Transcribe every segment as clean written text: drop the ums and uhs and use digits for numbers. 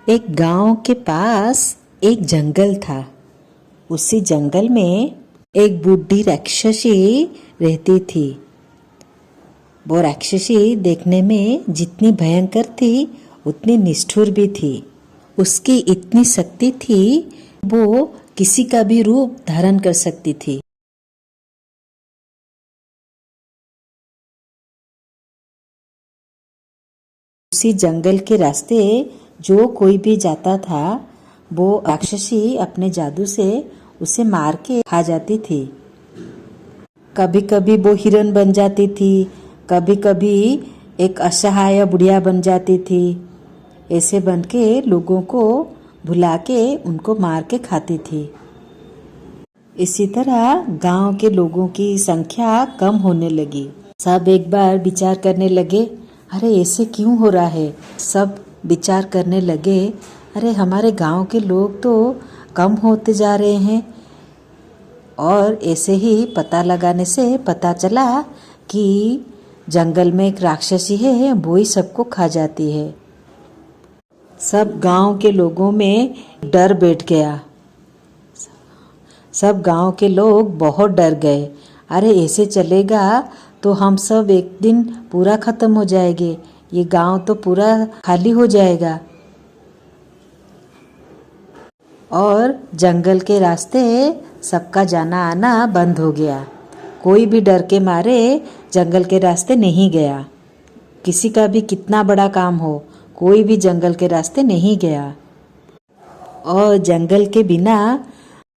एक गांव के पास एक जंगल था। उसी जंगल में एक बूढ़ी राक्षसी रहती थी। वो राक्षसी देखने में जितनी भयंकर थी उतनी निष्ठुर भी थी। उसकी इतनी शक्ति थी, वो किसी का भी रूप धारण कर सकती थी। उसी जंगल के रास्ते जो कोई भी जाता था, वो राक्षसी अपने जादू से उसे मार के खा जाती थी। कभी कभी वो हिरन बन जाती थी, कभी कभी एक असहाय बुढ़िया बन जाती थी। ऐसे बन के लोगों को भुला के उनको मार के खाती थी। इसी तरह गांव के लोगों की संख्या कम होने लगी। सब एक बार विचार करने लगे, अरे ऐसे क्यों हो रहा है। सब विचार करने लगे, अरे हमारे गांव के लोग तो कम होते जा रहे हैं। और ऐसे ही पता लगाने से पता चला कि जंगल में एक राक्षसी है, वो ही सबको खा जाती है। सब गांव के लोगों में डर बैठ गया। सब गांव के लोग बहुत डर गए। अरे ऐसे चलेगा तो हम सब एक दिन पूरा खत्म हो जाएंगे, ये गांव तो पूरा खाली हो जाएगा। और जंगल के रास्ते सबका जाना आना बंद हो गया। कोई भी डर के मारे जंगल के रास्ते नहीं गया। किसी का भी कितना बड़ा काम हो, कोई भी जंगल के रास्ते नहीं गया। और जंगल के बिना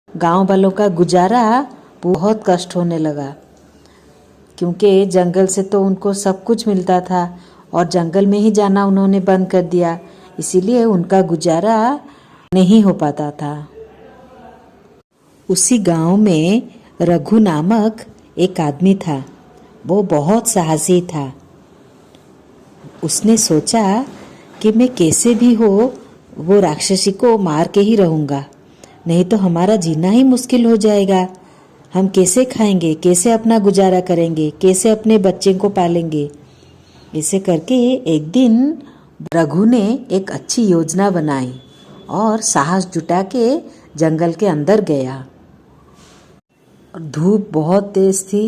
गांव वालों का गुजारा बहुत कष्ट होने लगा, क्योंकि जंगल से तो उनको सब कुछ मिलता था और जंगल में ही जाना उन्होंने बंद कर दिया, इसीलिए उनका गुजारा नहीं हो पाता था। उसी गांव में रघु नामक एक आदमी था। वो बहुत साहसी था। उसने सोचा कि मैं कैसे भी हो वो राक्षसी को मार के ही रहूँगा, नहीं तो हमारा जीना ही मुश्किल हो जाएगा। हम कैसे खाएंगे, कैसे अपना गुजारा करेंगे, कैसे अपने बच्चे को पालेंगे। ऐसे करके एक दिन रघु ने एक अच्छी योजना बनाई और साहस जुटा के जंगल के अंदर गया। धूप बहुत तेज थी।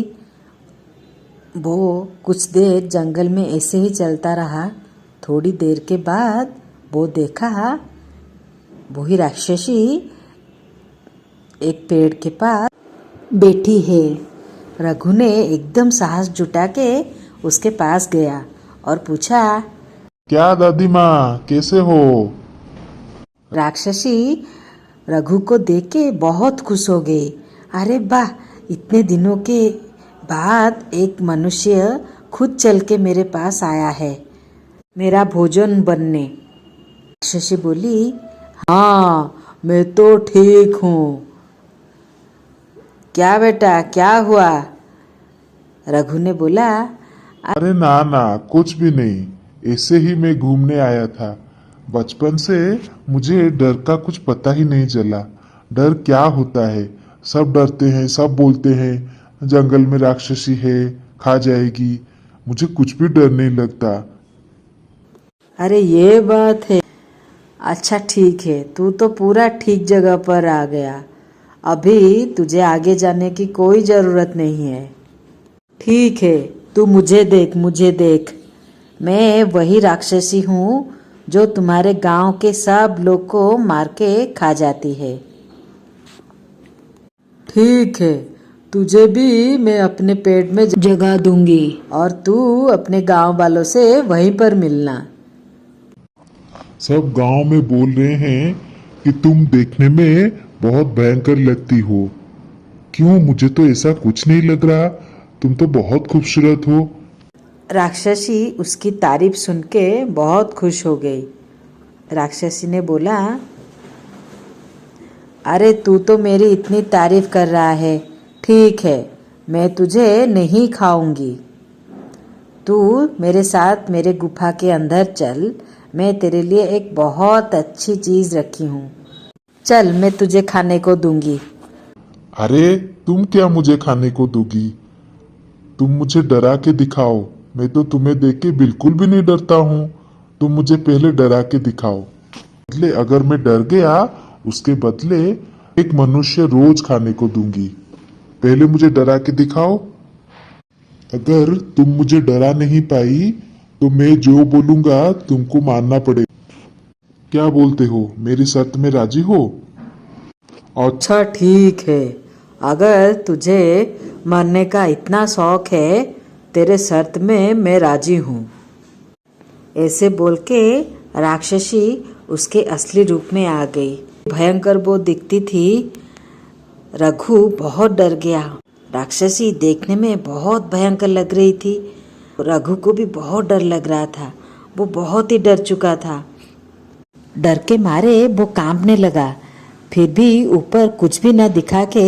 वो कुछ देर जंगल में ऐसे ही चलता रहा। थोड़ी देर के बाद वो देखा, वही राक्षसी एक पेड़ के पास बैठी है। रघु ने एकदम साहस जुटा के उसके पास गया और पूछा, क्या दादी माँ, कैसे हो? राक्षसी रघु को देख के बहुत खुश हो गई। अरे वाह, इतने दिनों के बाद एक मनुष्य खुद चल के मेरे पास आया है मेरा भोजन बनने। राक्षसी बोली, हाँ मैं तो ठीक हूँ। क्या बेटा, क्या हुआ? रघु ने बोला, अरे ना ना, कुछ भी नहीं, ऐसे ही मैं घूमने आया था। बचपन से मुझे डर का कुछ पता ही नहीं चला। डर क्या होता है? सब डरते हैं, सब बोलते हैं जंगल में राक्षसी है, खा जाएगी। मुझे कुछ भी डर नहीं लगता। अरे ये बात है। अच्छा ठीक है, तू तो पूरा ठीक जगह पर आ गया। अभी तुझे आगे जाने की कोई ज़रूरत नहीं है। ठीक है, तू मुझे देख, मुझे देख। मैं वही राक्षसी हूँ जो तुम्हारे गांव के सब लोग को मार के खा जाती है। ठीक है, तुझे भी मैं अपने पेट में जगह दूंगी और तू अपने गांव वालों से वहीं पर मिलना। सब गांव में बोल रहे हैं कि तुम देखने में बहुत भयंकर लगती हो। क्यों? मुझे तो ऐसा कुछ नहीं लग रहा। तुम तो बहुत खूबसूरत हो। राक्षसी उसकी तारीफ सुन के बहुत खुश हो गई। राक्षसी ने बोला, अरे तू तो मेरी इतनी तारीफ कर रहा है, ठीक है, मैं तुझे नहीं खाऊंगी। तू मेरे साथ मेरे गुफा के अंदर चल, मैं तेरे लिए एक बहुत अच्छी चीज़ रखी हूँ। चल, मैं तुझे खाने को दूंगी। अरे तुम क्या मुझे खाने को दोगी? तुम मुझे डरा के दिखाओ। मैं तो तुम्हें देख के बिल्कुल भी नहीं डरता हूँ। तुम मुझे पहले डरा के दिखाओ। बदले अगर मैं डर गया, उसके बदले एक मनुष्य रोज खाने को दूंगी। पहले मुझे डरा के दिखाओ। अगर तुम मुझे डरा नहीं पाई तो मैं जो बोलूंगा तुमको मानना पड़ेगा। क्या बोलते हो, मेरी शर्त में राजी हो? और अच्छा ठीक है, अगर तुझे मरने का इतना शौक है, तेरे शर्त में मैं राजी हूँ। ऐसे बोल के राक्षसी उसके असली रूप में आ गई। भयंकर वो दिखती थी। रघु बहुत डर गया। राक्षसी देखने में बहुत भयंकर लग रही थी। रघु को भी बहुत डर लग रहा था। वो बहुत ही डर चुका था। डर के मारे वो कांपने लगा, फिर भी ऊपर कुछ भी न दिखा के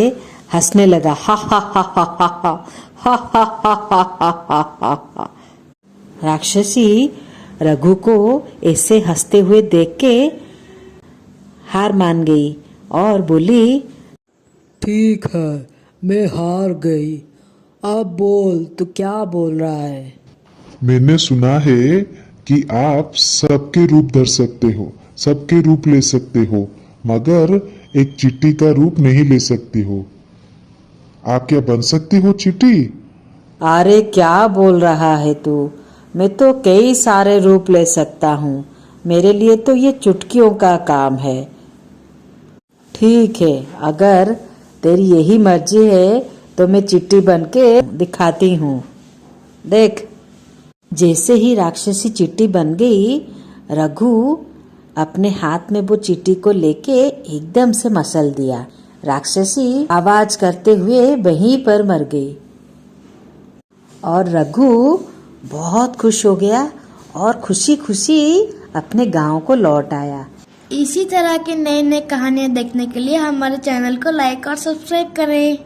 हंसने लगा। हा हा हा हा हा हा हा हा हा हा हा हा हा। राक्षसी रघु को ऐसे हंसते हुए देख के हार मान गई और बोली, ठीक है, मैं हार गई। अब बोल, तू क्या बोल रहा है? मैंने सुना है कि आप सबके रूप धर सकते हो, सबके रूप ले सकते हो, मगर एक चींटी का रूप नहीं ले सकती हो। आप क्या बन सकती हो चींटी? अरे क्या बोल रहा है तू? मैं तो कई सारे रूप ले सकता हूँ। मेरे लिए तो ये चुटकियों का काम है। ठीक है, अगर तेरी यही मर्जी है तो मैं चिट्टी बन के दिखाती हूँ। देख। जैसे ही राक्षसी चिट्टी बन गई, रघु अपने हाथ में वो चिट्टी को लेके एकदम से मसल दिया। राक्षसी आवाज करते हुए वहीं पर मर गई और रघु बहुत खुश हो गया और खुशी खुशी अपने गांव को लौट आया। इसी तरह के नए नए कहानियाँ देखने के लिए हमारे चैनल को लाइक और सब्सक्राइब करें।